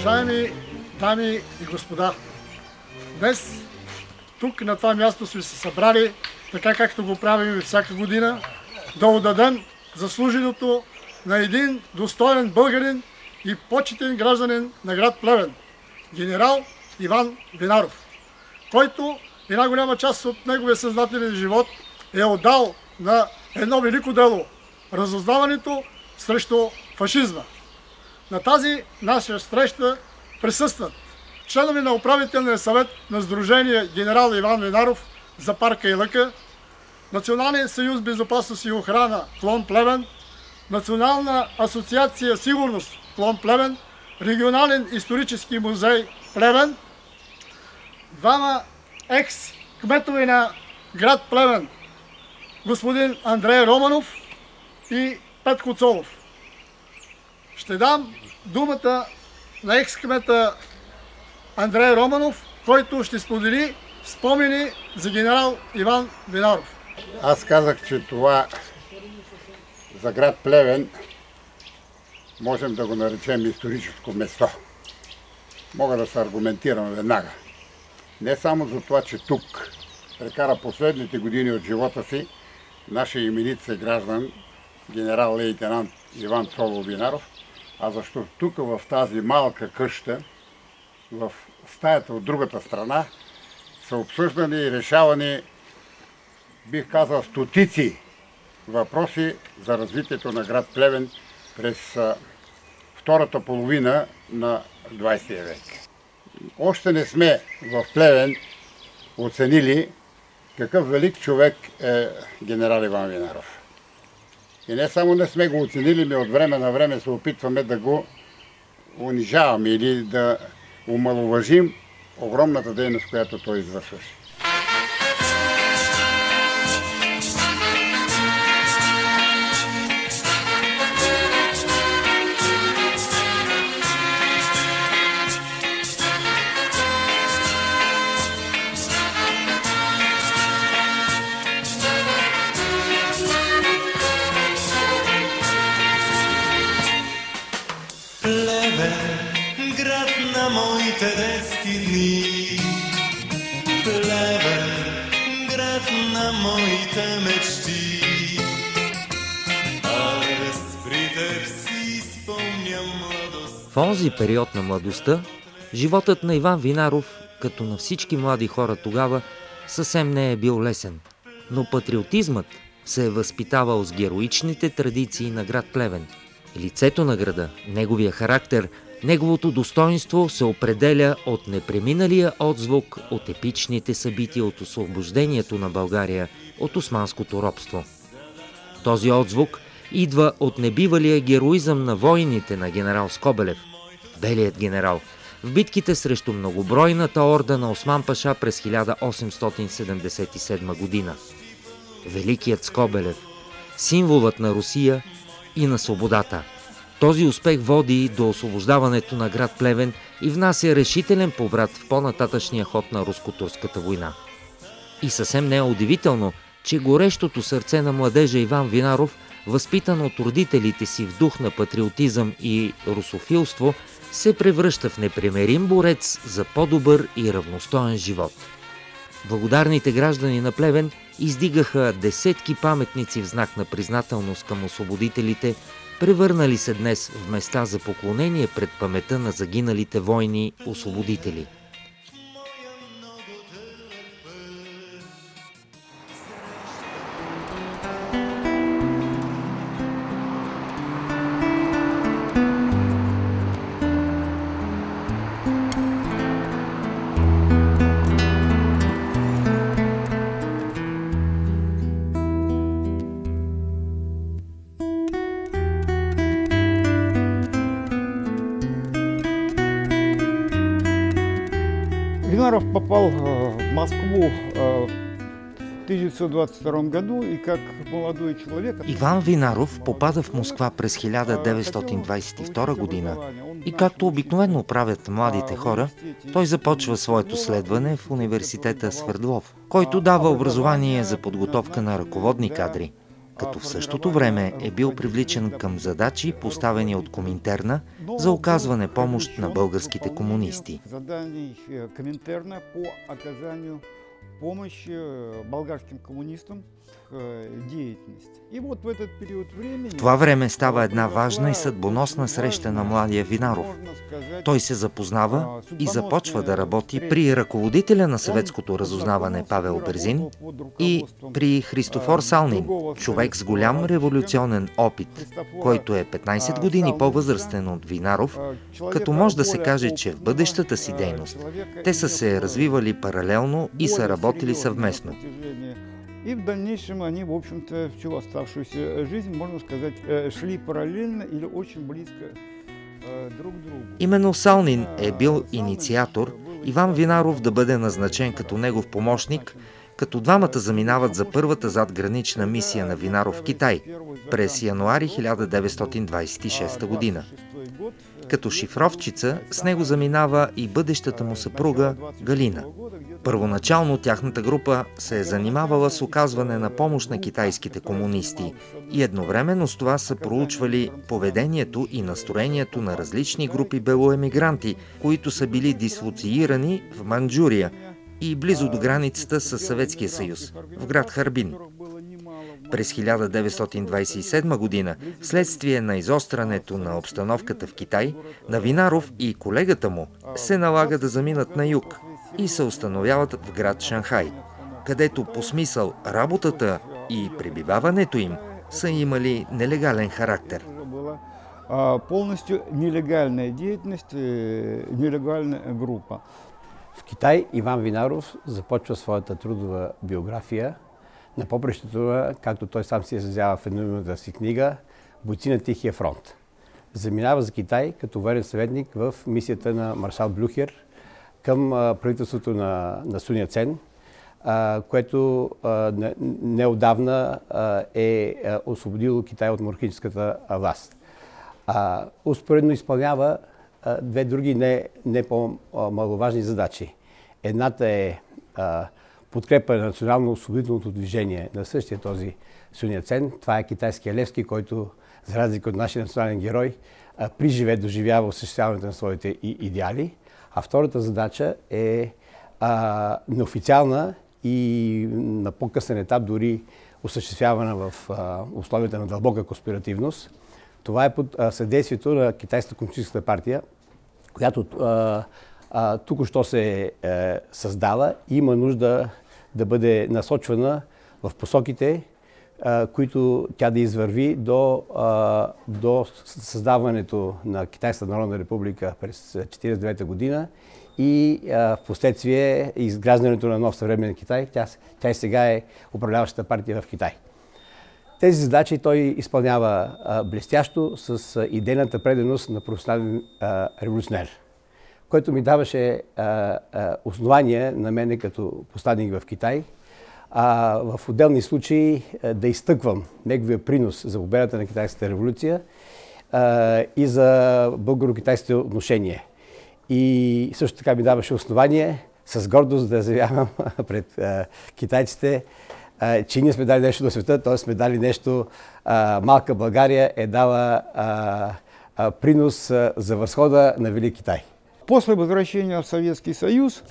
Уважаеми дами и господа, днес тук на това място сме се събрали, така както го правим всяка година, да отдадем заслуженото на един достоен българин и почетен гражданин на град Плевен, генерал Иван Винаров, който една голяма част от неговия съзнателен живот е отдал на едно велико дело – разузнаването срещу фашизма. На тази наша среща присъстват членове на управителния съвет на Сдружение генерал Иван Винаров за парка и лъка, Национален съюз безопасност и охрана клон Плевен, Национална асоциация сигурност клон Плевен, Регионален исторически музей Плевен, двама екс-кметове на град Плевен, господин Андрей Романов и Петко Цолов. Ще дам думата на екс-кмета Андрей Романов, който ще сподели спомени за генерал Иван Винаров. Аз казах, че това за град Плевен можем да го наречем историческо место. Мога да се аргументирам веднага. Не само за това, че тук прекара последните години от живота си нашия именит съграждан, генерал-лейтенант Иван Цолов Винаров, а защото тук в тази малка къща, в стаята от другата страна, са обсъждани и решавани, бих казал, стотици въпроси за развитието на град Плевен през втората половина на 20 век. Още не сме в Плевен оценили какъв велик човек е генерал Иван Винаров. И не само не сме го оценили, но от време на време се опитваме да го унижаваме или да омаловажим огромната дейност, която той извършваше. Град на моите детски дни, Плевен, град на моите мечти. Аз при теб си спомням младост. В онзи период на младостта, животът на Иван Винаров, като на всички млади хора тогава, съвсем не е бил лесен. Но патриотизмът се е възпитавал с героичните традиции на град Плевен. Лицето на града, неговия характер, неговото достоинство се определя от непреминалия отзвук от епичните събития от освобождението на България от османското робство. Този отзвук идва от небивалия героизъм на войните на генерал Скобелев, белият генерал, в битките срещу многобройната орда на Осман паша през 1877 година. Великият Скобелев, символът на Русия и на свободата. Този успех води до освобождаването на град Плевен и внася решителен поврат в по-нататъчния ход на руско-турската война. И съвсем не е удивително, че горещото сърце на младежа Иван Винаров, възпитан от родителите си в дух на патриотизъм и русофилство, се превръща в непримирим борец за по-добър и равностоен живот. Благодарните граждани на Плевен издигаха десетки паметници в знак на признателност към освободителите, превърнали се днес в места за поклонение пред паметта на загиналите войни освободители. Винаров попал в Москву в 1922 году и как молодой человек... Иван Винаров попада в Москва през 1922 година и както обикновено правят младите хора, той започва своето следване в университета Свердлов, който дава образование за подготовка на ръководни кадри. като в същото време е бил привличен към задачи, поставени от Коминтерна за оказване помощ на българските комунисти. Помощь българским комунистам деятельности. И вот в этот период времени... В това време става една важна и съдбоносна среща на младия Винаров. Той се запознава и започва да работи при ръководителя на съветското разузнаване Павел Берзин и при Христофор Салнин, човек с голям революционен опит, който е 15 години по-възрастен от Винаров, като може да се каже, че в бъдещата си дейност те са се развивали паралелно и са работили съвместно. И в дальнейшем они, в общем-то, всю оставшуюся жизнь, можно сказать, шли параллельно или очень близко друг к другу. Именно Салнин е бил инициатор Иван Винаров да бъде назначен като негов помощник, като двамата заминават за първата задгранична мисия на Винаров в Китай през януари 1926 година. Като шифровчица с него заминава и бъдещата му съпруга Галина. Първоначално тяхната група се е занимавала с оказване на помощ на китайските комунисти и едновременно с това са проучвали поведението и настроението на различни групи белоемигранти, които са били дислоциирани в Манчжурия и близо до границата с Съветския съюз, в град Харбин. През 1927 година, вследствие на изострянето на обстановката в Китай, на Винаров и колегата му се налага да заминат на юг и се установяват в град Шанхай, където по смисъл работата и пребиваването им са имали нелегален характер. Полностью нелегальная деятельность, нелегальная група. В Китай Иван Винаров започва своята трудова биография на попрището на, както той сам се изразява в едноименната си книга, бойци на Тихия фронт. Заминава за Китай като военен съветник в мисията на маршал Блюхер към правителството на Сун Яцен, което неодавна е освободило Китай от монархическата власт. Успоредно изпълнява две други не по-маловажни задачи. Едната е подкрепа на национално-освободителното движение на същия този Сун Яцен. Това е китайския Левски, който, за разлика от нашия национален герой, при живе доживява осъществяването на своите идеали. А втората задача е неофициална и на по-късен етап дори осъществявана в условията на дълбока конспиративност. Това е под съдействието на Китайската комунистическа партия, която току-що се е създала и има нужда да бъде насочвана в посоките, които тя да извърви до създаването на Китайската народна република през 1949 година и в последствие изграждането на нов съвременен Китай. Тя и сега е управляващата партия в Китай. Тези задачи той изпълнява блестящо с идейната преденост на професионален революционер, което ми даваше основание на мене като посланик в Китай, в отделни случаи да изтъквам неговия принос за победата на китайската революция и за българо-китайските отношения. И също така ми даваше основание с гордост да заявявам пред китайците, че ние сме дали нещо до света, т.е. сме дали нещо, малка България е дала принос за възхода на Велик Китай. После возвращения в Советский Съюз,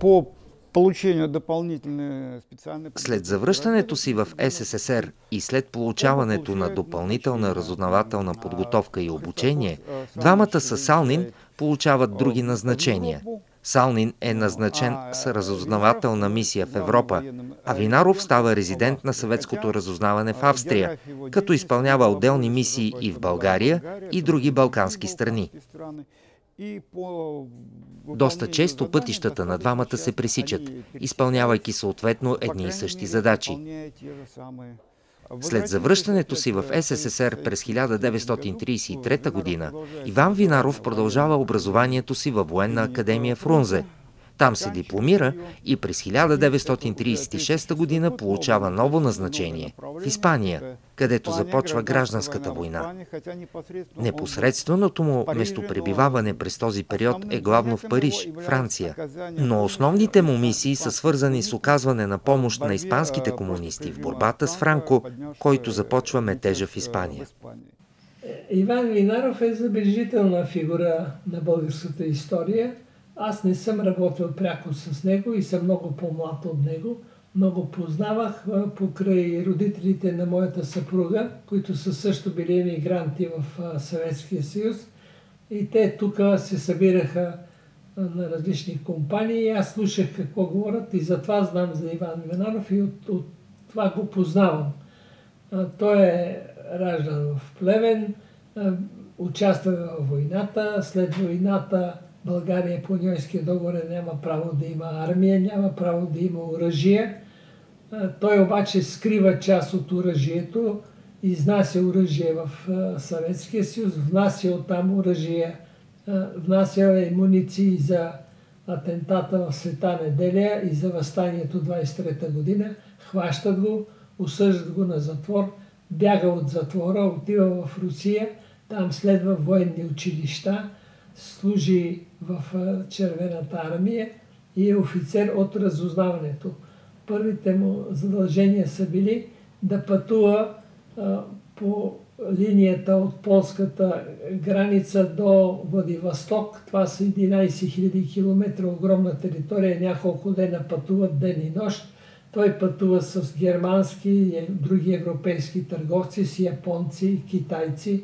по получению допълнителни специални... След завръщането си в СССР и след получаването на допълнителна разузнавателна подготовка и обучение, двамата с Салнин получават други назначения. Салнин е назначен с разузнавателна мисия в Европа, а Винаров става резидент на съветското разузнаване в Австрия, като изпълнява отделни мисии и в България и други балкански страни. Доста често пътищата на двамата се пресичат, изпълнявайки съответно едни и същи задачи. След завръщането си в СССР през 1933 година, Иван Винаров продължава образованието си във Военна академия в Рунзе. Там се дипломира и през 1936 година получава ново назначение в Испания, където започва гражданската война. Непосредственото му местопребиваване през този период е главно в Париж, Франция, но основните му мисии са свързани с оказване на помощ на испанските комунисти в борбата с Франко, който започва метежа в Испания. Иван Винаров е забележителна фигура на българската история. Аз не съм работил пряко с него и съм много по-млад от него. Много познавах покрай родителите на моята съпруга, които са също били емигранти в Съветския съюз. И те тук се събираха на различни компании. Аз слушах какво говорят и затова знам за Иван Винаров и от това го познавам. Той е раждан в Плевен, участва във войната. След войната България по Ньойския договор няма право да има армия, няма право да има оръжие. Той обаче скрива част от оръжието, изнася оръжие в Съветския съюз, внася оттам оръжие, внася муниции за атентата в Света неделя и за въстанието 23-та година. Хващат го, осъждат го на затвор, бяга от затвора, отива в Русия, там следва военни училища, служи в Червената армия и е офицер от разузнаването. Първите му задължения са били да пътува по линията от полската граница до Владивосток. Това са 11 000 км, огромна територия, няколко дена пътуват ден и нощ. Той пътува с германски и други европейски търговци, с японци, китайци.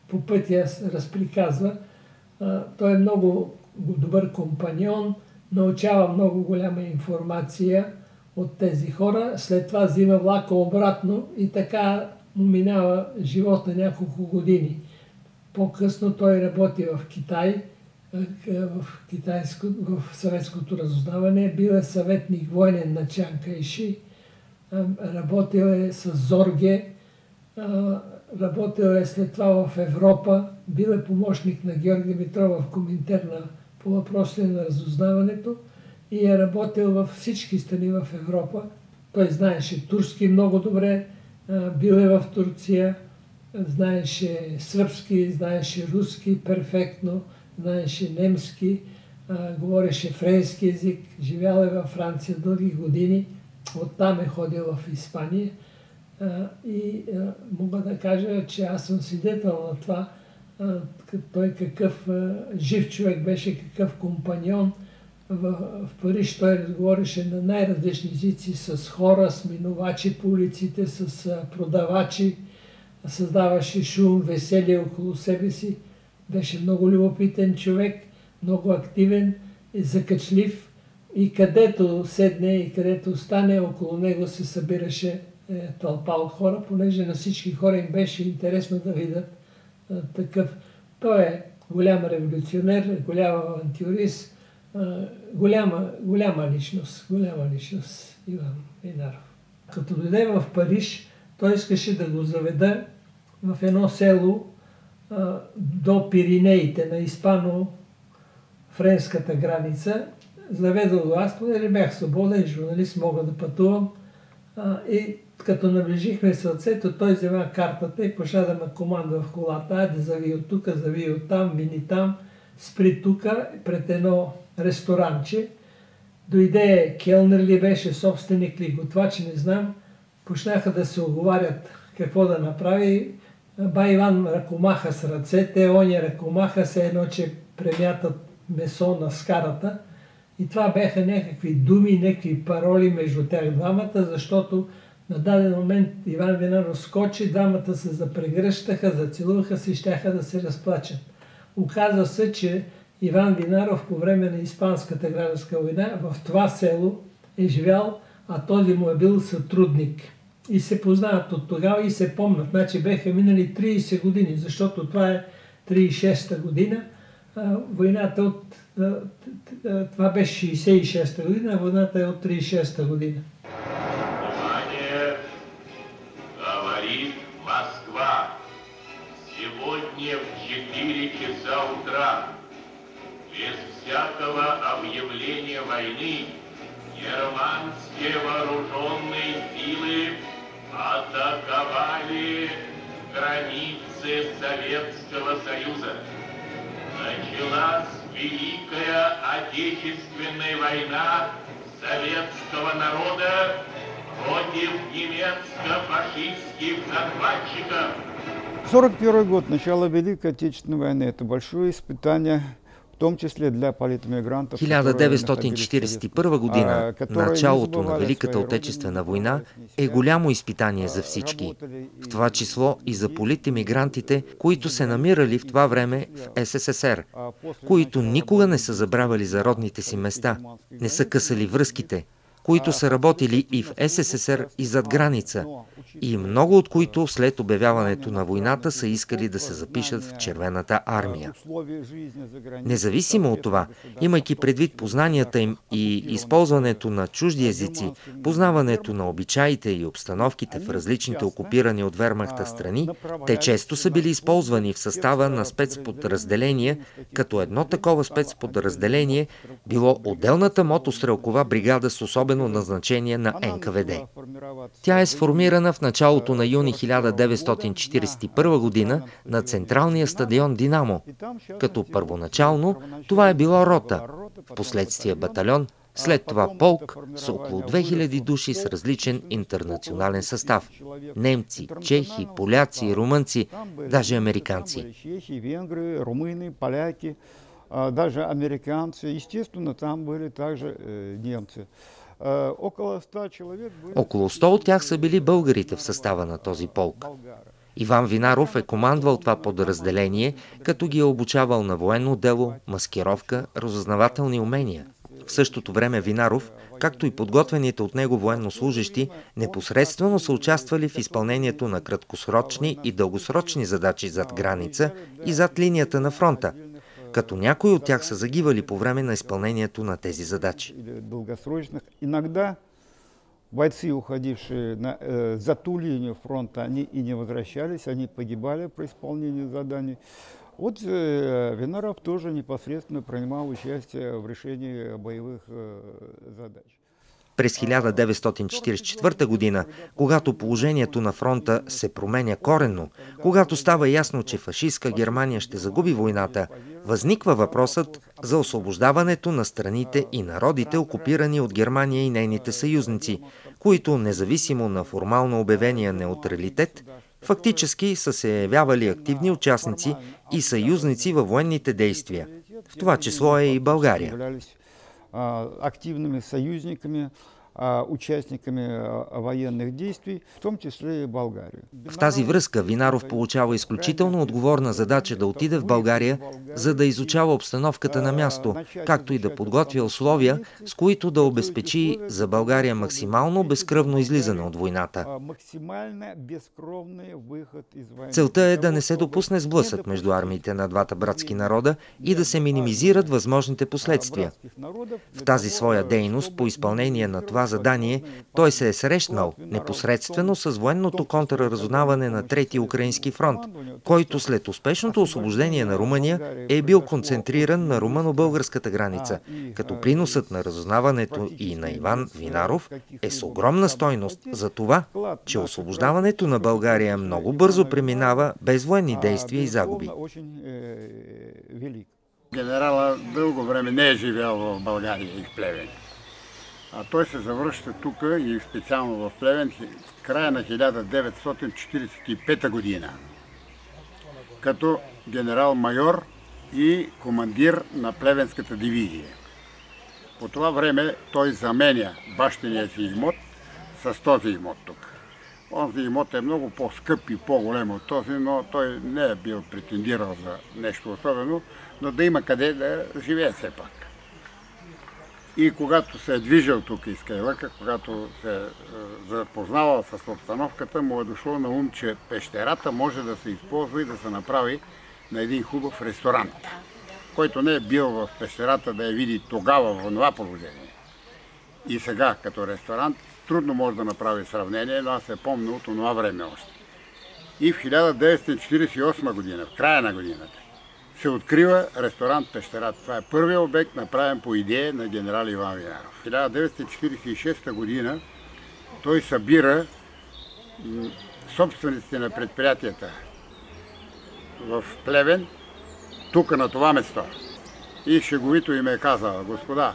По пътя разприказва. Той е много добър компаньон, научава много голяма информация от тези хора. След това взима влака обратно и така му минава живот на няколко години. По-късно той работи в Китай, в съветското разузнаване. Бил е съветник военен на Чан Кайши. Работил е с Зорге. Работил е след това в Европа. Бил е помощник на Георги Димитров в Коминтерна по въпросите на разузнаването и е работил във всички страни в Европа. Той знаеше турски много добре, бил е в Турция, знаеше сръбски, знаеше руски перфектно, знаеше немски, говореше френски език, живял е във Франция дълги години, оттам е ходил в Испания. И мога да кажа, че аз съм свидетел на това, той какъв жив човек беше, какъв компаньон. В Париж той разговореше на най-различни езици с хора, с минувачи по улиците, с продавачи, създаваше шум, веселие около себе си. Беше много любопитен човек, много активен, закачлив и където седне и където стане, около него се събираше тълпа от хора, понеже на всички хора им беше интересно да видят такъв. Той е голям революционер, голям авантюрист, голяма личност, Иван Винаров. Като дойде в Париж, той искаше да го заведа в едно село до Пиринеите, на испано-френската граница. Заведох го аз, понеже бях свободен журналист, мога да пътувам. И като наближихме сърцето, той взема картата и почна да ме команда в колата. Да зави от тук, зави от там, мини там, спри тук, пред едно ресторанче. Дойде келнер ли беше, собственик ли, готвач, не знам. Почнаха да се оговарят какво да направи. Ба Иван ръкомаха с ръцете, оня ръкомаха се едно, че премятат месо на скарата. И това бяха някакви думи, някакви пароли между тях двамата, защото на даден момент Иван Винаров скочи, двамата се запрегръщаха, зацелуваха се и щяха да се разплачат. Оказва се, че Иван Винаров по време на Испанската гражданска война в това село е живял, а този му е бил сътрудник. И се познават от тогава и се помнят. Значи беха минали 30 години, защото това е 36-та година. Войната това беше 66-та година, а войната е от 36-та година. Внимание! Говорит Москва. Сегодня в 4 часа утра без всякого объявления войны, германские вооруженные силы атаковали границы Советского Союза. Началась Великая Отечественная война советского народа против немецко-фашистских захватчиков. 1941 год, начало Великой Отечественной войны, это большое испытание, в том числе для политэмигрантов. 1941 година, началото на Великата Отечествена война, е голямо изпитание за всички, в това число и за политемигрантите, които се намирали в това време в СССР, които никога не са забравяли за родните си места, не са късали връзките, които са работили и в СССР и зад граница, и много от които след обявяването на войната са искали да се запишат в Червената армия. Независимо от това, имайки предвид познанията им и използването на чужди езици, познаването на обичаите и обстановките в различните окупирани от Вермахта страни, те често са били използвани в състава на спецподразделение, като едно такова спецподразделение било отделната мотострелкова бригада с особено назначение на НКВД. Тя е сформирана в началото на юни 1941 година на централния стадион Динамо, като първоначално това е било рота, впоследствие батальон, след това полк с около 2000 души с различен интернационален състав. Немци, чехи, поляци, румънци, даже американци. Даже американцы, естественно, там были также немцы. Около 100 от тях са били българите в състава на този полк. Иван Винаров е командвал това подразделение, като ги е обучавал на военно дело, маскировка, разузнавателни умения. В същото време Винаров, както и подготвените от него военнослужещи, непосредствено са участвали в изпълнението на краткосрочни и дългосрочни задачи зад граница и зад линията на фронта, като някои от тях са загивали по време на изпълнението на тези задачи. Иногда бойцы, уходившие за ту линию фронта, они и не возвращались, они погибали при исполнении заданий. Вот Винаров тоже непосредственно принимал участие в решении боевых задач. През 1944 година, когато положението на фронта се променя коренно, когато става ясно, че фашистска Германия ще загуби войната, възниква въпросът за освобождаването на страните и народите, окупирани от Германия и нейните съюзници, които, независимо на формално обявения неутралитет, фактически са се явявали активни участници и съюзници във военните действия. В това число е и България. Активными союзниками, участниками военных действий, в том числе и България. В тази връзка Винаров получава изключително отговорна задача да отиде в България, за да изучава обстановката на място, както и да подготвя условия, с които да обезпечи за България максимално безкръвно излизане от войната. Целта е да не се допусне сблъсък между армиите на двата братски народа и да се минимизират възможните последствия. В тази своя дейност по изпълнение на това задание той се е срещнал непосредствено с военното контрразузнаване на Трети украински фронт, който след успешното освобождение на Румъния е бил концентриран на румъно-българската граница, като приносът на разузнаването и на Иван Винаров е с огромна стойност за това, че освобождаването на България много бързо преминава без военни действия и загуби. Генерала дълго време не е живял в България и в Плевен. А той се завръща тук и специално в Плевен в края на 1945 година. Като генерал-майор и командир на Плевенската дивизия. По това време той заменя бащиния си имот с този имот тук. Онзи имот е много по-скъп и по-голем от този, но той не е бил претендирал за нещо особено, но да има къде да живее все пак. И когато се е движил тук из Кайлъка, когато се запознавал с обстановката, му е дошло на ум, че пещерата може да се използва и да се направи на един хубав ресторант, който не е бил в пещерата да я види тогава в това положение. И сега като ресторант трудно може да направи сравнение, но аз се помня от това време още. И в 1948 година, в края на годината, се открива ресторант Пещерата. Това е първият обект, направен по идея на генерал Иван Винаров. В 1946 година той събира собствениците на предприятията в Плевен, тук на това место. И шеговито им е казал: господа,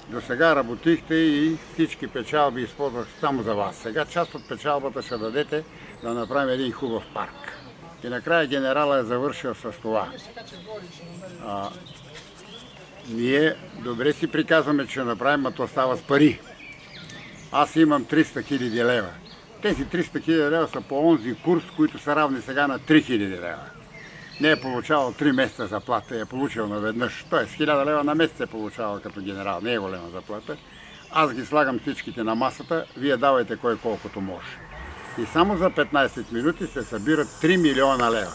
до сега работихте и всички печалби използвах само за вас. Сега част от печалбата ще дадете да направим един хубав парк. И накрая генерала е завършил с това. Ние добре си приказваме, че направим, а то става с пари. Аз имам 300 000 лева. Тези 300 000 лева са по онзи курс, които са равни сега на 3000 лева. Не е получавал 3 месеца заплата, е получил наведнъж. Тоест 1000 лева на месец е получавал като генерал, не е голема заплата. Аз ги слагам всичките на масата, вие давайте кой колкото може. И само за 15 минути се събират 3 милиона лева.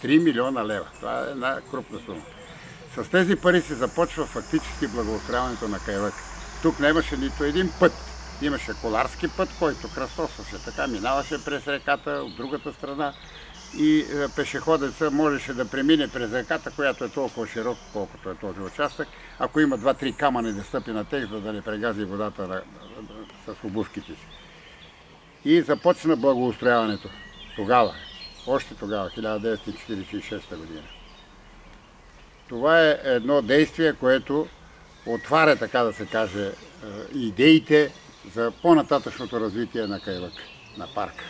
3 милиона лева. Това е една крупна сума. С тези пари се започва фактически благоустрояването на Кайлък. Тук нямаше нито един път. Имаше коларски път, който кръстосваше така, минаваше през реката от другата страна и пешеходеца можеше да премине през реката, която е толкова широка, колкото е този участък. Ако има 2-3 камъни да стъпи на тях, за да не прегази водата с обувките си. И започна благоустрояването. Тогава, още тогава, 1946 година. Това е едно действие, което отваря, така да се каже, идеите за по-нататъчното развитие на Кайлък, на парка.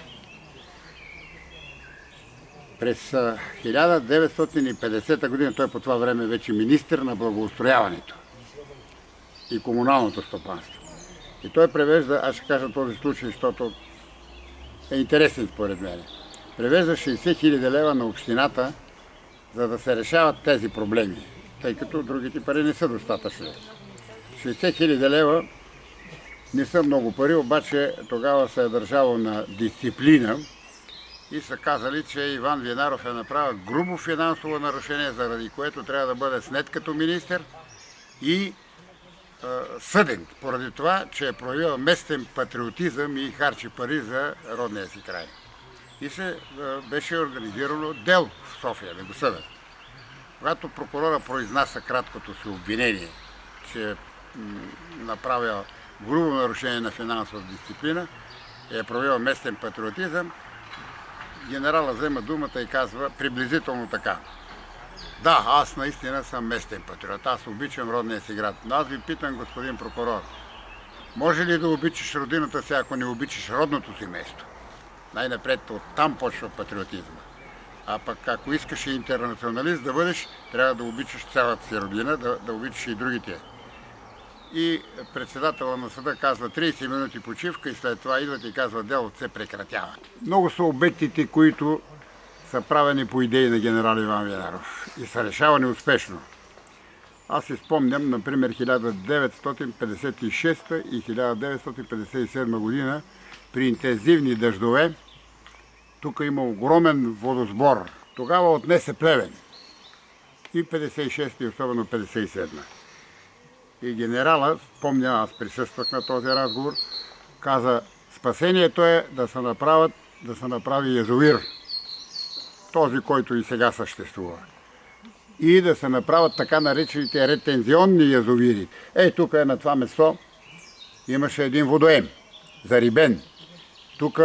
През 1950 година, той по това време вече министър на благоустрояването и комуналното стопанство. И той превежда, аз ще кажа този случай, защото е интересен според мен. Превежда 60 000 лева на общината, за да се решават тези проблеми, тъй като другите пари не са достатъчни. 60 000 лева не са много пари, обаче тогава се е държало на дисциплина и са казали, че Иван Винаров е направил грубо финансово нарушение, заради което трябва да бъде снет като министър и съден, поради това, че е проявил местен патриотизъм и харчи пари за родния си край. И се беше организирано дело в София, да го съдят. Когато прокурора произнася краткото си обвинение, че е направил грубо нарушение на финансова дисциплина, е проявил местен патриотизъм, генерала взема думата и казва приблизително така: да, аз наистина съм местен патриот, аз обичам родния си град, но аз ви питам, господин прокурор, може ли да обичаш родината си, ако не обичаш родното си место? Най-напред оттам почва патриотизма. А пък ако искаш и интернационалист да бъдеш, трябва да обичаш цялата си родина, да обичаш и другите. И председателя на съда казва 30 минути почивка и след това идват и казва делото се прекратява. Много са обектите, които са правени по идеи на генерал Иван Винаров и са решавани успешно. Аз си спомням, например, 1956 и 1957 година при интензивни дъждове тук има огромен водосбор. Тогава отнесе Плевен. И 56 и особено 57. И генерала, спомня, аз присъствах на този разговор, каза, спасението е да се направи язовир. Този, който и сега съществува. И да се направят така наречените ретензионни язовири. Тук на това место имаше един водоем, зарибен. Тук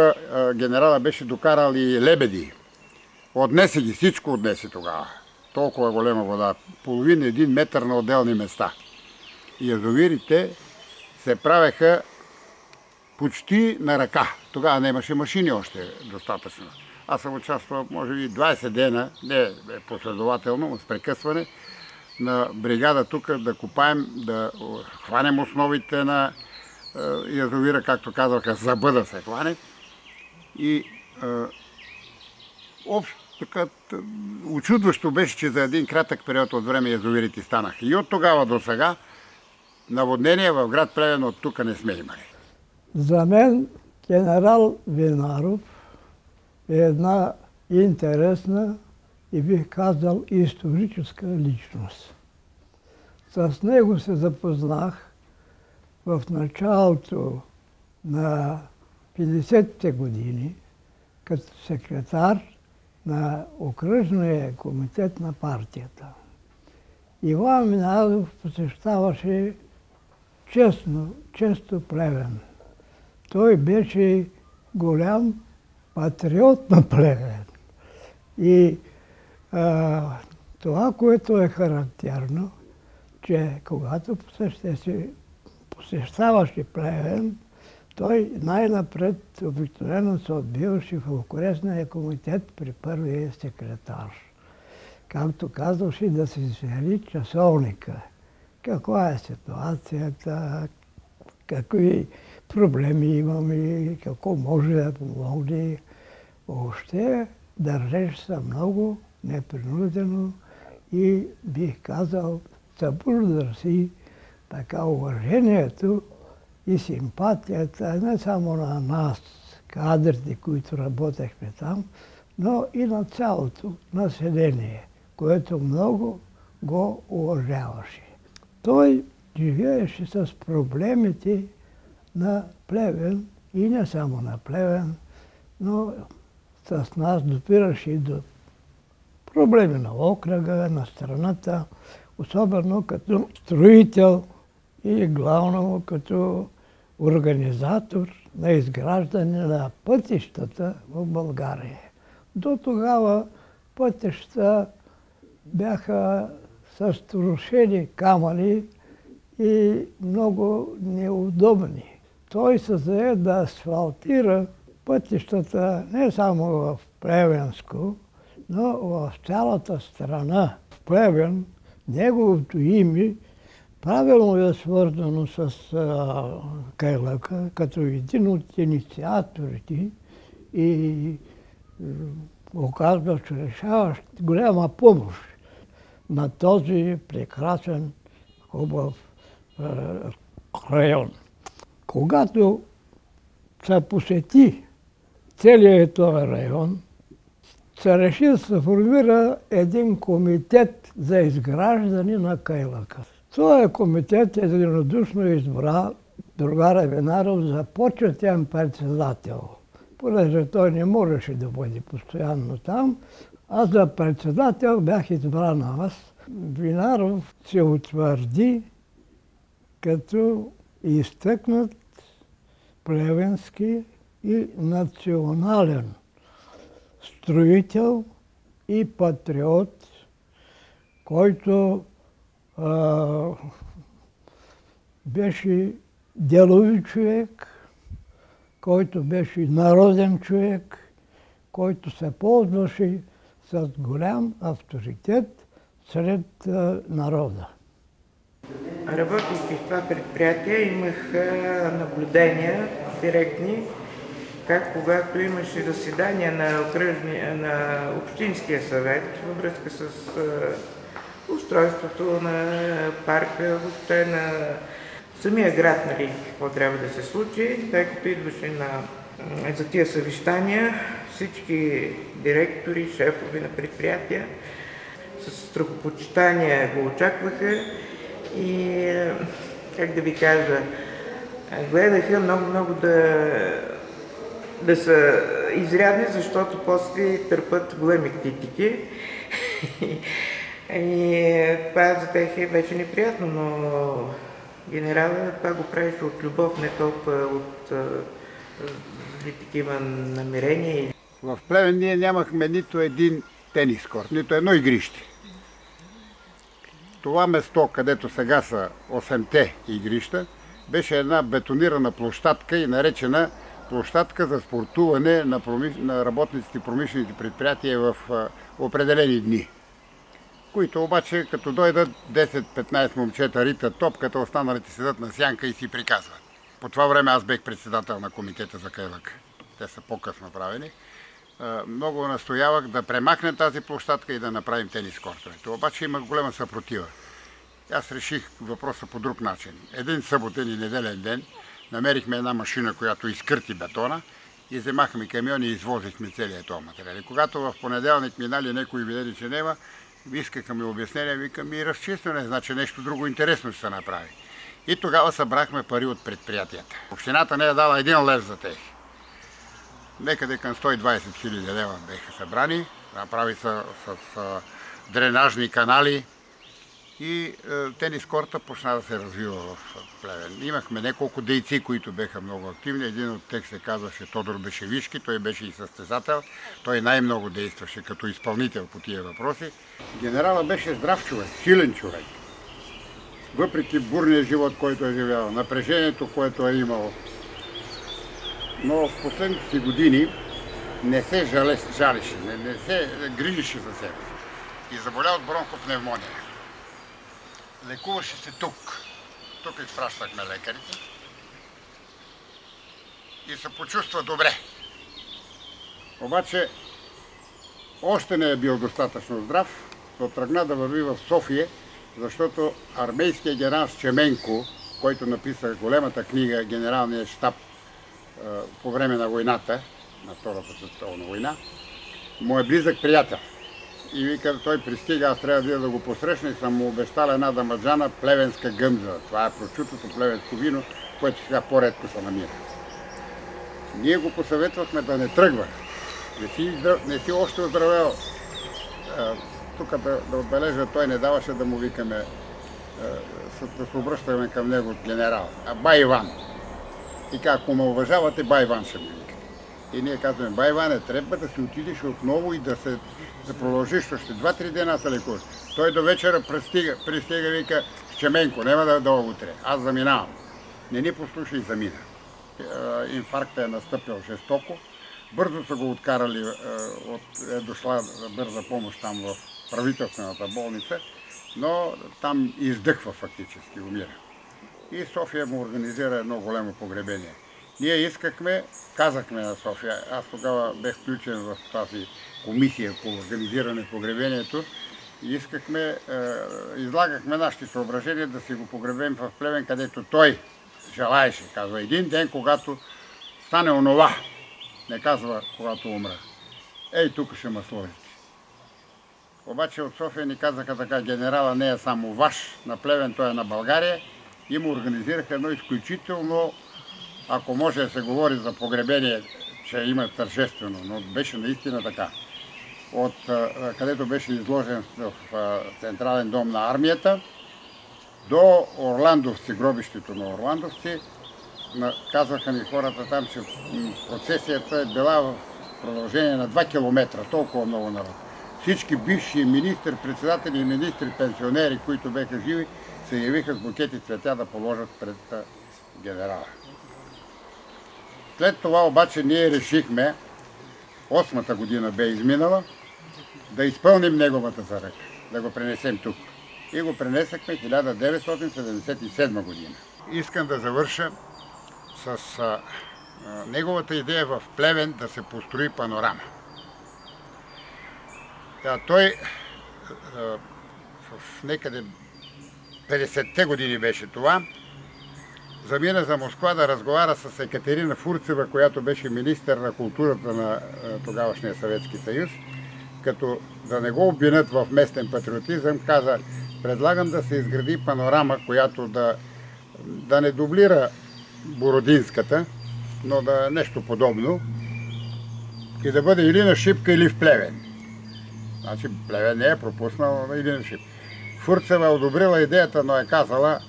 генерала беше докарал и лебеди. Отнесе ги, всичко отнесе тогава. Толкова голема вода. Половин-1 метър на отделни места. И язовирите се правеха почти на ръка. Тогава не имаше машини още достатъчно. Аз съм участвал, може би, 20 дена, не последователно, но с прекъсване, на бригада тук да копаем, да хванем основите на язовира, както казваха, зъба да се хване. И така, учудващо беше, че за един кратък период от време язовирите станаха. И от тогава до сега наводнения в град Плевен от тук не сме имали. За мен генерал Винаров е една интересна и бих казал историческа личност. С него се запознах в началото на 50-те години като секретар на окръжния комитет на партията. Иван Минадов посещаваше често Плевен. Той беше голям патриот на Плевен. И това, което е характерно, че когато посещаваше Плевен, той най-напред обикновено се отбиваше в окръжния комитет при първия секретар. Както казваше, да се свери часовника. Каква е ситуацията, какви проблеми имаме, какво може да помогне. Въобще държеше се много непринудено и бих казал, събужда си така уважението и симпатията не само на нас, кадрите, които работехме там, но и на цялото население, което много го уважаваше. Той живееше с проблемите на Плевен и не само на Плевен, но с нас допираше и до проблеми на окръга, на страната, особено като строител и главно като организатор на изграждане на пътищата в България. До тогава пътища бяха с трошени камъни и много неудобни. Той се зае да асфалтира пътищата не само в Плевенско, но в цялата страна. В Плевен неговото име правилно е свързано с Кайлака, като един от инициаторите и оказва, че решаващ голяма помощ на този прекрасен, хубав район. Когато се посети целият този район, се реши да се формира един комитет за изграждане на Кайлака. Този комитет единодушно избра другара Винаров за почетен председател, понеже той не можеше да бъде постоянно там, а за председател бях избран аз. Винаров се утвърди като изтъкнат плевенски и национален строител и патриот, който беше делови човек, който беше народен човек, който се ползваше с голям авторитет сред народа. Работейки в това предприятие, имах наблюдения директни, как когато имаше заседания на Общинския съвет във връзка с устройството на парка, въобще на самия град, нали, какво трябва да се случи, тъй като идваше за тия съвещания всички директори, шефове на предприятия с страхопочитание го очакваха и, как да ви кажа, гледаха много да са изрядни, защото после търпат големи критики. И това за тях беше неприятно, но генералът това го правеше от любов, не толкова от такива намерения. В Плевен ние нямахме нито един тенис корт, нито едно игрище. Това место, където сега са 8-те игрища, беше една бетонирана площадка и наречена площадка за спортуване на работниците и промишлените предприятия в определени дни, които обаче като дойдат 10-15 момчета ритат топката, останалите седат на сянка и си приказват. По това време аз бех председател на комитета за Кайлака. Те са по-късно правени. Много настоявах да премахнем тази площадка и да направим тенис кортовете. Обаче имах голема съпротива. Аз реших въпроса по друг начин. Един съботен и неделен ден намерихме една машина, която изкърти бетона и вземахме камиони и извозихме целият този материал. Когато в понеделник минали някои видели, че няма, искаха ми обяснение, викам и разчистване, значи нещо друго интересно ще се направи. И тогава събрахме пари от предприятията. Общината не е дала 1 лев за тях. Некъде към 120 000 лева беха събрани. Направи се с дренажни канали и тенис корта почна да се развива в Плевен. Имахме няколко дейци, които беха много активни. Един от тях се казваше Тодор Бешевишки, той беше и състезател. Той най-много действаше като изпълнител по тия въпроси. Генерала беше здрав човек, силен човек. Въпреки бурния живот, който е живял, напрежението, което е имало. Но в последните си години не се жалеше, не се грижеше за себе си. И заболя от бронхопневмония. Лекуваше се тук. Тук изпращахме лекарите. И се почувства добре. Обаче още не е бил достатъчно здрав, но тръгна да върви в София, защото армейският генерал Щеменко, който написа големата книга Генералния щаб по време на войната, на Втората световна война, му е близък приятел. И вика, той пристига, аз трябва да го посрещна и съм му обещал една дамаджана плевенска гъмза. Това е прочутото плевенско вино, което сега по-редко се намира. Ние го посъветвахме да не тръгва. Не си още оздравел. Тук да отбележа, той не даваше да му викаме, да се обръщаме към него от генерал. А бай Иван. И ако ме уважавате, бай Иван ще ми вика. И ние казваме, бай Иване, трябва да си отидеш отново и да продължиш още 2-3 дена се лекуваш. Той до вечера пристига, вика, Щеменко, няма да утре, аз заминавам. Не ни послуша и замина. Инфарктът е настъпил жестоко. Бързо са го откарали, е дошла бърза помощ там в правителствената болница, но там издъхва фактически, умира. И София му организира едно голямо погребение. Ние искахме, казахме на София, аз тогава бех включен в тази комисия по организиране погребението и искахме, излагахме нашите съображения да си го погребем в Плевен, където той желаеше, казва, един ден, когато стане онова, не казва, когато умра. Ей, тук ще ме сложите. Обаче от София ни казаха така, генерала не е само ваш, на Плевен той е на България и му организираха едно изключително, ако може да се говори за погребение, че има тържествено, но беше наистина така. От където беше изложен в Централен дом на армията до Орландовци, гробището на Орландовци. Казваха ни хората там, че процесията е била в продължение на 2 километра, толкова много народ. Всички бивши министри-председатели и министри-пенсионери, които беха живи, се явиха с букети цветя да положат пред генерала. След това обаче ние решихме, 8-та година бе изминала, да изпълним неговата заръка, да го пренесем тук. И го пренесахме 1977 година. Искам да завърша с неговата идея в Плевен да се построи панорама. Той в некъде 50-те години беше това, замина за Москва да разговаря с Екатерина Фурцева, която беше министър на културата на тогавашния Съветски съюз, като да не го обвинят в местен патриотизъм, каза, предлагам да се изгради панорама, която да не дублира Бородинската, но да е нещо подобно и да бъде или на Шипка, или в Плевен. Значи Плевен не е пропуснал или на Шипка. Фурцева е одобрила идеята, но е казала,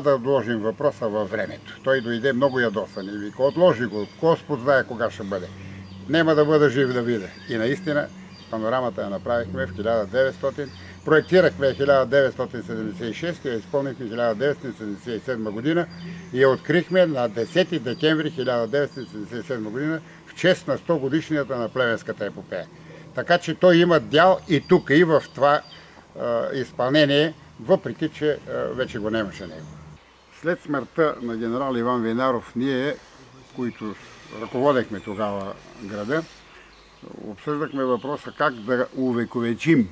да отложим въпроса във времето. Той дойде много ядосан и вика, отложи го, Господ знае кога ще бъде. Нема да бъда жив да видя. И наистина панорамата я направихме в 1900, проектирахме 1976 и я изпълнихме 1977 година и я открихме на 10 декември 1977 година в чест на 100 годишнията на Плевенската епопея. Така че той има дял и тук, и в това изпълнение, въпреки че вече го нямаше него. След смъртта на генерал Иван Винаров, ние, които ръководехме тогава града, обсъждахме въпроса как да увековечим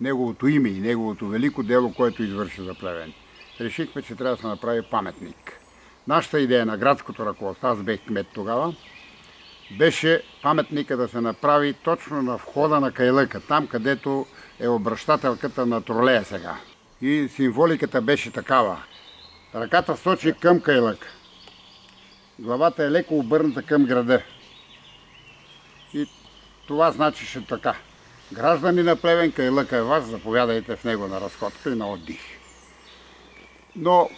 неговото име и неговото велико дело, което извърши за Плевен. Решихме, че трябва да се направи паметник. Нашата идея на градското ръководство, аз бех кмет тогава, беше паметника да се направи точно на входа на Кайлъка, там където е обръщателката на тролея сега. И символиката беше такава. Ръката сочи към Кайлък. Главата е леко обърната към града. И това значеше така. Граждани на Плевен, кайлъка е ваш, заповядайте в него на разходка и на отдих. Но,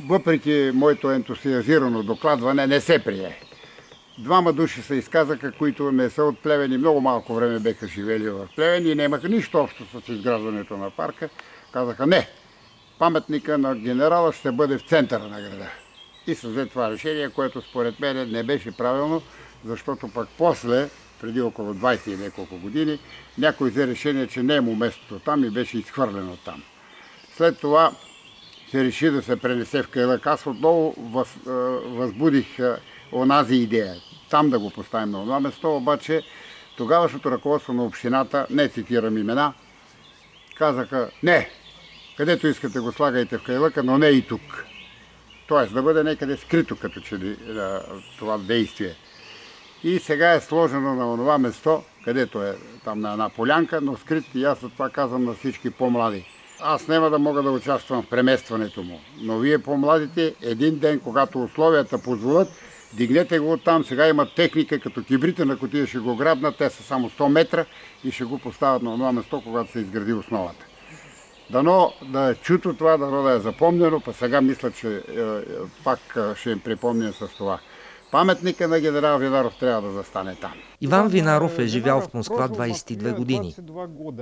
въпреки моето ентусиазирано докладване, не се прие. Двама души се изказаха, които не са от Плевен и много малко време беха живели в Плевен и нямаха нищо общо с изграждането на парка. Казаха не, паметника на генерала ще бъде в центъра на града. И се взе това решение, което според мен не беше правилно, защото пък после, преди около 20 и няколко години, някой взе решение, че не е му местото там и беше изхвърлено там. След това се реши да се пренесе в Кайлък. Аз отново възбудих онази идея, там да го поставим на това место, обаче тогавашното ръководство на общината, не цитирам имена, казаха не, където искате го слагайте в Кайлъка, но не и тук. Тоест да бъде някъде скрито като че ли това действие. И сега е сложено на това место, където е там на една полянка, но скрит, и аз за това казвам на всички по-млади. Аз няма да мога да участвам в преместването му, но вие по-младите един ден, когато условията позволят, дигнете го оттам. Сега има техника, като кибрите на кутия ще го грабнат, те са само 100 метра и ще го поставят на това место, когато се изгради основата. Дано да е чуто това, дано да е запомнено, па сега мисля, че пак ще им припомня с това. Паметника на генерал Винаров трябва да застане там. Иван Винаров е живял в Москва 22 години.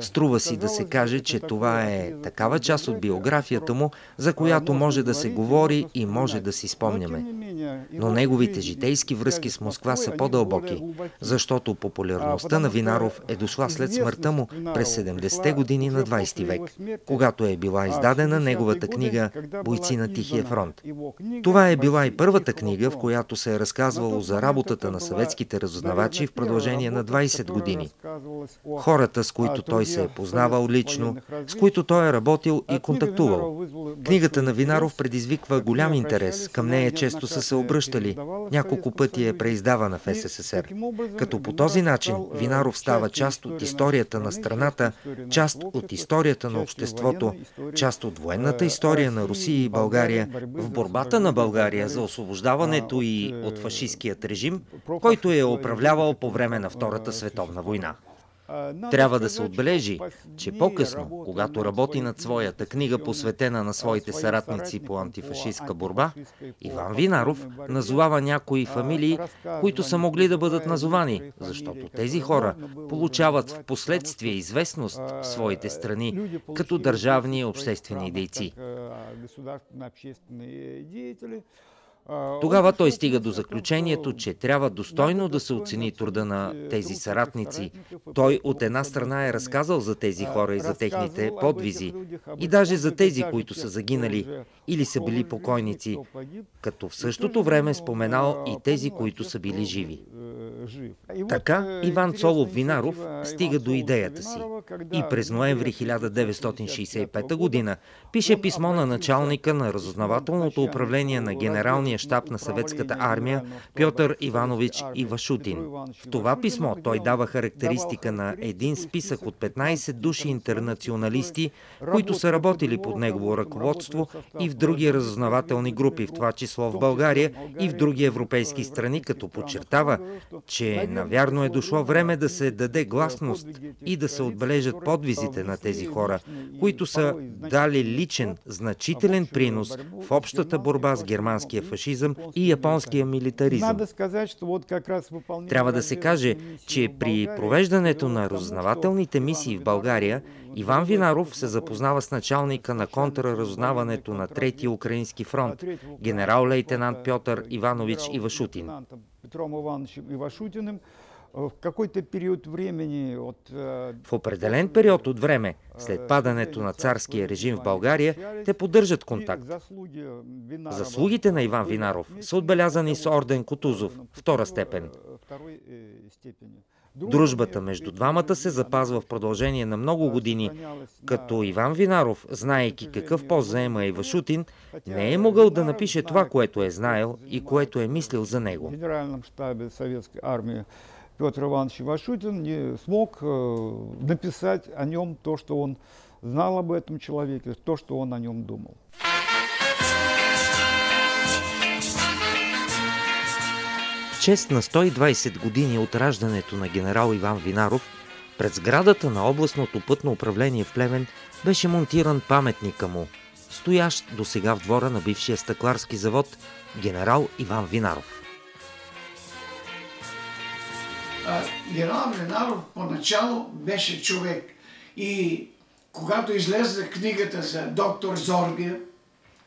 Струва си да се каже, че това е такава част от биографията му, за която може да се говори и може да си спомняме. Но неговите житейски връзки с Москва са по-дълбоки, защото популярността на Винаров е дошла след смъртта му през 70-те години на 20 век, когато е била издадена неговата книга «Бойци на Тихия фронт». Това е била и първата книга, в която се е разказвало за работата на съветските разузнавачи в продължение на 20 години. Хората, с които той се е познавал лично, с които той е работил и контактувал. Книгата на Винаров предизвиква голям интерес. Към нея често са се обръщали. Няколко пъти е преиздавана в СССР. Като по този начин Винаров става част от историята на страната, част от историята на обществото, част от военната история на Русия и България, в борбата на България за освобождаването и от фашисткият режим, който е управлявал по време на Втората световна война. Трябва да се отбележи, че по-късно, когато работи над своята книга, посветена на своите съратници по антифашистка борба, Иван Винаров назовава някои фамилии, които са могли да бъдат назовани, защото тези хора получават в последствие известност в своите страни като държавни и обществени дейци. Тогава той стига до заключението, че трябва достойно да се оцени труда на тези съратници. Той от една страна е разказал за тези хора и за техните подвизи, и даже за тези, които са загинали или са били покойници, като в същото време споменал и тези, които са били живи. Така Иван Цолов Винаров стига до идеята си и през ноември 1965 година пише писмо на началника на разузнавателното управление на Генералния щаб на съветската армия Пьотър Иванович Ивашутин. В това писмо той дава характеристика на един списък от 15 души интернационалисти, които са работили под негово ръководство и в други разузнавателни групи, в това число в България и в други европейски страни, като подчертава, че навярно е дошло време да се даде гласност и да се отбележат подвизите на тези хора, които са дали личен, значителен принос в общата борба с германския фашизъм и японския милитаризъм. Трябва да се каже, че при провеждането на разузнавателните мисии в България Иван Винаров се запознава с началника на контраразузнаването на Трети украински фронт, генерал-лейтенант Пьотър Иванович Ивашутин. В определен период от време, след падането на царския режим в България, те поддържат контакт. Заслугите на Иван Винаров са отбелязани с орден Кутузов, втора степен. Дружбата между двамата се запазва в продължение на много години, като Иван Винаров, знаейки какъв пост заема Ивашутин, не е могъл да напише това, което е знаел и което е мислил за него. Петр Иванович Ивашутин не смог написать о нем то, что он знал об этом человеке, то, что он о нем думал. В чест на 120 години от раждането на генерал Иван Винаров, Пред сградата на областното пътно управление в Плевен беше монтиран паметника му, стоящ досега в двора на бившия стъкларски завод генерал Иван Винаров. Генерал Винаров поначало беше човек и когато излезе книгата за доктор Зорге,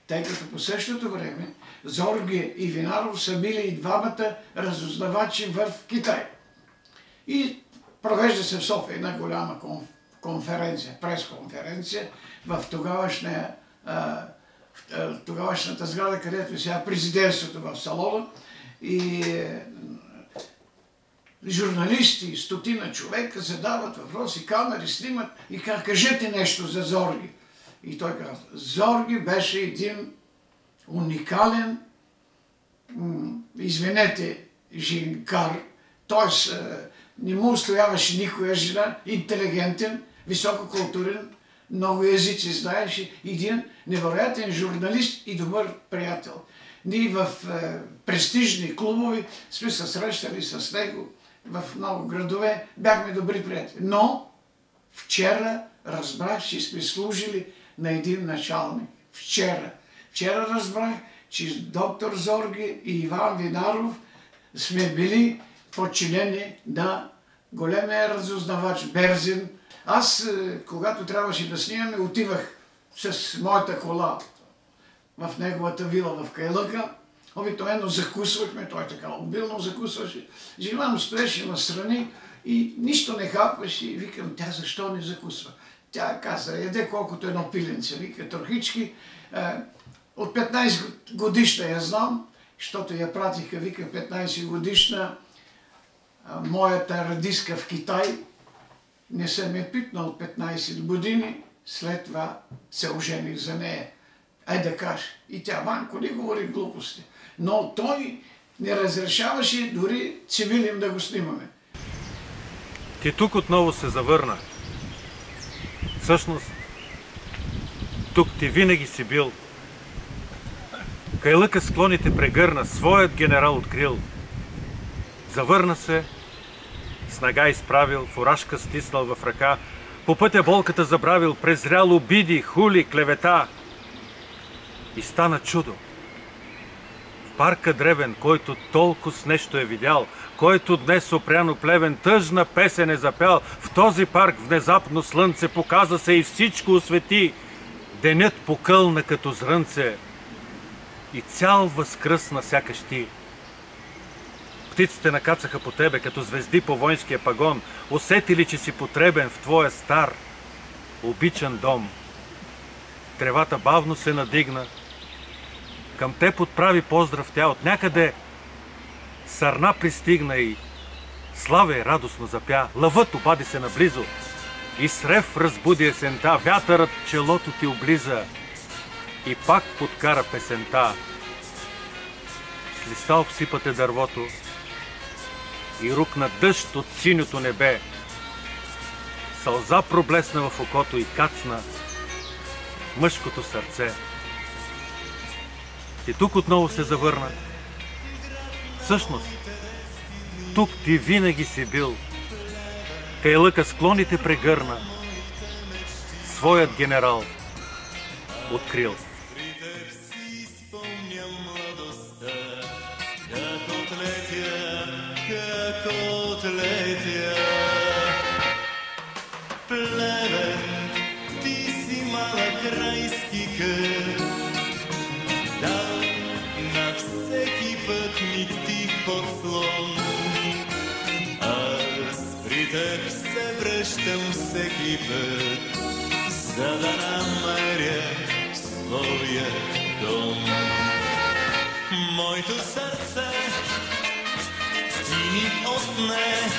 тъй като по същото време Зорге и Винаров са били и двамата разузнавачи в Китай. И провежда се в София една голяма конференция, пресконференция в тогавашната сграда, където е сега президентството в салона. И журналисти, стотина човека задават въпроси, камери снимат и казват: кажете нещо за Зорге. И той казва: Зорге беше един уникален, извинете, жинкар, т.е. не му устояваше никоя жена, интелигентен, висококултурен, много езици знаеше, един невероятен журналист и добър приятел. Ние в престижни клубови сме се срещали с него в много градове, бяхме добри приятели. Но вчера разбрах, че сме служили на един началник. Вчера разбрах, че доктор Зорге и Иван Винаров сме били подчинени на големия разузнавач Берзин. Аз, когато трябваше да снимаме, отивах с моята кола в неговата вила в Кайлъка. Обикновено закусвахме, той така обилно закусваше. Жена му стоеше настрани и нищо не хапваше. И викам: тя защо не закусва? Тя каза: яде колкото едно пиленце. Вика: трохички. От 15 годишна я знам, защото я пратиха, вика, 15 годишна моята радистка в Китай. Не съм я пипнал 15 години, след това се ожених за нея. Да каже. И тя: Ванко, не говори глупости. Но той не разрешаваше дори цивилен да го снимаме. Ти тук отново се завърна. Всъщност, тук ти винаги си бил. Кайлъка склоните прегърна, своят генерал открил. Завърна се, снага изправил, фуражка стиснал в ръка, по пътя болката забравил, презрял обиди, хули, клевета. И стана чудо. В парка древен, който толкова с нещо е видял, който днес опряно Плевен тъжна песен е запял, в този парк внезапно слънце показа се и всичко освети. Денят покълна като зрънце и цял възкръсна сякаш ти. Птиците накацаха по тебе като звезди по войнския пагон, усетили, че си потребен в твоя стар, обичан дом. Тревата бавно се надигна, към теб отправи поздрав тя, от някъде сърна пристигна и славе радостно запя. Лъвът обади се наблизо и с рев разбуди есента, вятърът челото ти облиза и пак подкара песента. С листа обсипате дървото и рукна дъжд от синьото небе. Сълза проблесна в окото и кацна мъжкото сърце. И тук отново се завърна. Всъщност, тук ти винаги си бил. Кайлъка склоните прегърна, своят генерал открил. Плевен, ти си малък райски кът, да, на всеки пътник ти подслон. Аз при теб се връщам всеки път, за да намеря своя дом. Моето сърце ти ми отне